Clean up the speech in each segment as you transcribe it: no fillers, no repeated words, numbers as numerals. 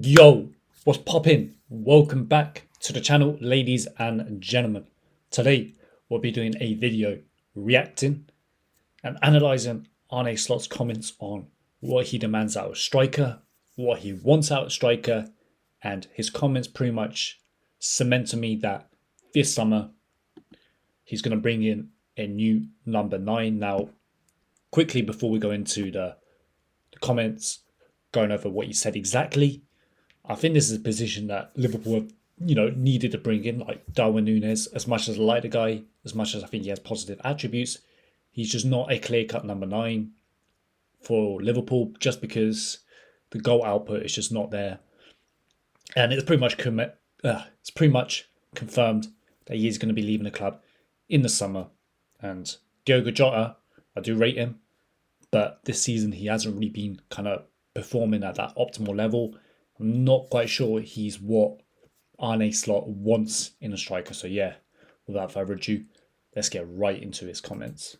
Yo, what's poppin'? Welcome back to the channel, ladies and gentlemen. Today, we'll be doing a video reacting and analysing Arne Slot's comments on what he demands out of striker, what he wants out of striker, and his comments pretty much cement to me that this summer he's going to bring in a new number 9. Now, quickly before we go into the comments, going over what he said exactly, I think this is a position that Liverpool have, needed to bring in, like Darwin Nunez. As much as I like the guy, as much as I think he has positive attributes, he's just not a clear-cut number 9 for Liverpool, just because the goal output is just not there. And it's pretty much confirmed that he is going to be leaving the club in the summer. And Diogo Jota, I do rate him, but this season he hasn't really been kind of performing at that optimal level. I'm not quite sure he's what Arne Slot wants in a striker. So yeah, without further ado, let's get right into his comments.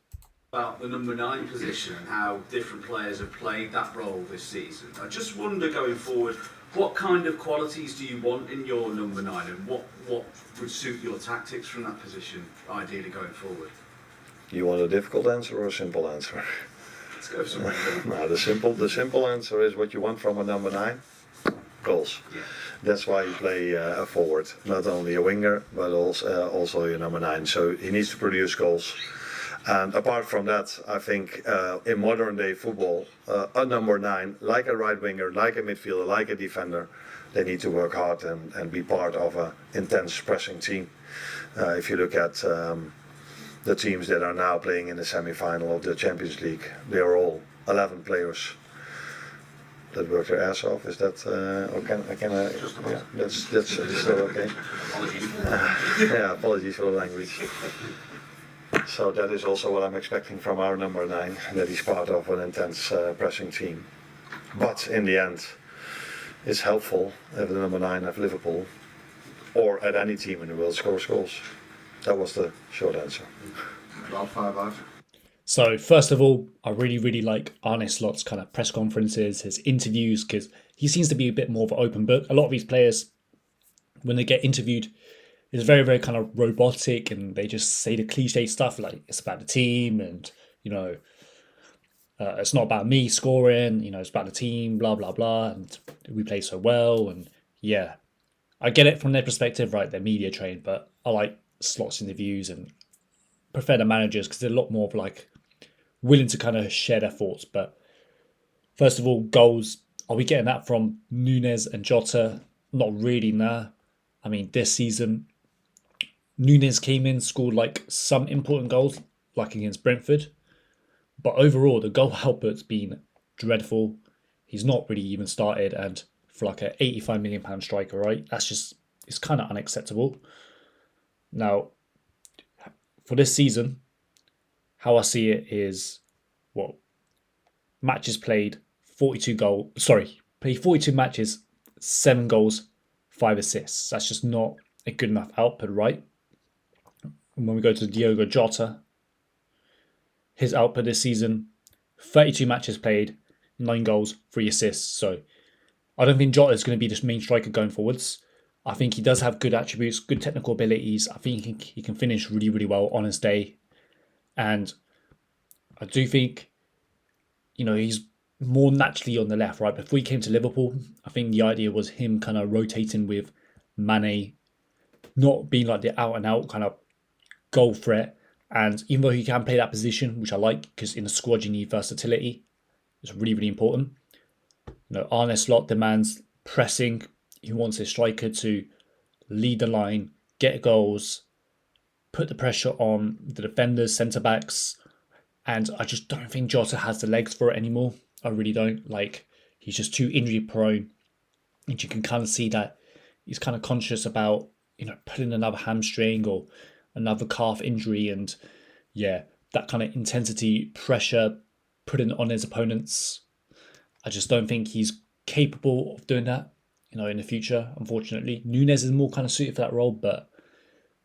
About the number 9 position and how different players have played that role this season. I just wonder, going forward, what kind of qualities do you want in your number 9, and what would suit your tactics from that position, ideally going forward? You want a difficult answer or a simple answer? Let's go for something. No, the simple answer is what you want from a number 9: goals. Yeah. That's why you play a forward, not only a winger, but also your number 9. So he needs to produce goals. And apart from that, I think in modern day football, a number 9, like a right winger, like a midfielder, like a defender, they need to work hard and be part of an intense pressing team. If you look at the teams that are now playing in the semi-final of the Champions League, they are all 11 players that work their ass off. Is that yeah, that's still okay. Yeah, apologies for the language. So that is also what I'm expecting from our number 9, that he's part of an intense pressing team. But in the end, it's helpful if the number 9 of Liverpool or at any team in the world scores goals. That was the short answer. I'll fire back. So first of all, I really like Arne Slot's kind of press conferences, his interviews, because he seems to be a bit more of an open book. A lot of these players, when they get interviewed, it's very kind of robotic, and they just say the cliche stuff like it's about the team, and it's not about me scoring, it's about the team, blah blah blah, and we play so well. And yeah, I get it from their perspective, right? They're media trained, but I like Slot's interviews and prefer the managers because they're a lot more of like willing to kind of share their thoughts. But first of all, goals, are we getting that from Nunez and Jota? Not really, nah. I mean, this season, Nunez came in, scored like some important goals, like against Brentford. But overall, the goal output's been dreadful. He's not really even started, and for like a £85 million striker, right? It's kind of unacceptable. Now, for this season, how I see it is, matches played, played 42 matches, 7 goals, 5 assists. That's just not a good enough output, right? And when we go to Diogo Jota, his output this season, 32 matches played, 9 goals, 3 assists. So I don't think Jota is going to be the main striker going forwards. I think he does have good attributes, good technical abilities. I think he can finish really well on his day. And I do think, he's more naturally on the left, right? Before he came to Liverpool, I think the idea was him kind of rotating with Mane, not being like the out-and-out kind of goal threat. And even though he can play that position, which I like, because in the squad you need versatility, it's really important. Arne Slot demands pressing. He wants his striker to lead the line, get goals, put the pressure on the defenders, centre-backs. And I just don't think Jota has the legs for it anymore. I really don't. He's just too injury prone. And you can kind of see that he's kind of conscious about, putting another hamstring or another calf injury. And yeah, that kind of intensity, pressure, putting on his opponents. I just don't think he's capable of doing that, in the future, unfortunately. Nunez is more kind of suited for that role, but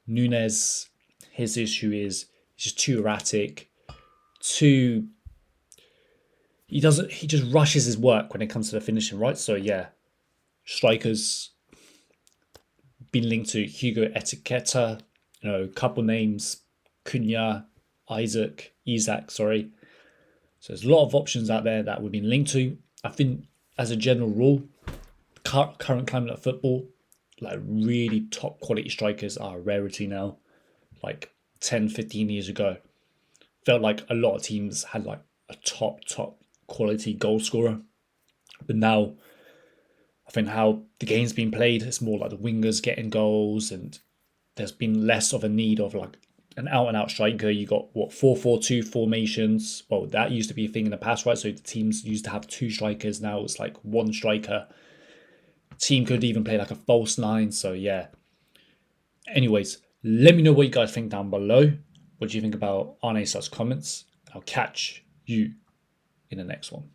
Nunez, his issue is he's just too erratic, he just rushes his work when it comes to the finishing, right? So yeah, strikers been linked to Hugo Etiqueta, a couple names, Cunha, Isaac, sorry. So there's a lot of options out there that we've been linked to. I think as a general rule, current climate of football, like really top quality strikers are a rarity now. Like 10, 15 years ago, felt like a lot of teams had like a top quality goal scorer. But now, I think how the game's been played, it's more like the wingers getting goals, and there's been less of a need of like an out and out striker. You got 4-4-2 formations. Well, that used to be a thing in the past, right? So the teams used to have two strikers. Now it's like one striker. Team could even play like a false nine. So yeah. Anyways, let me know what you guys think down below. What do you think about Arne Slot's comments? I'll catch you in the next one.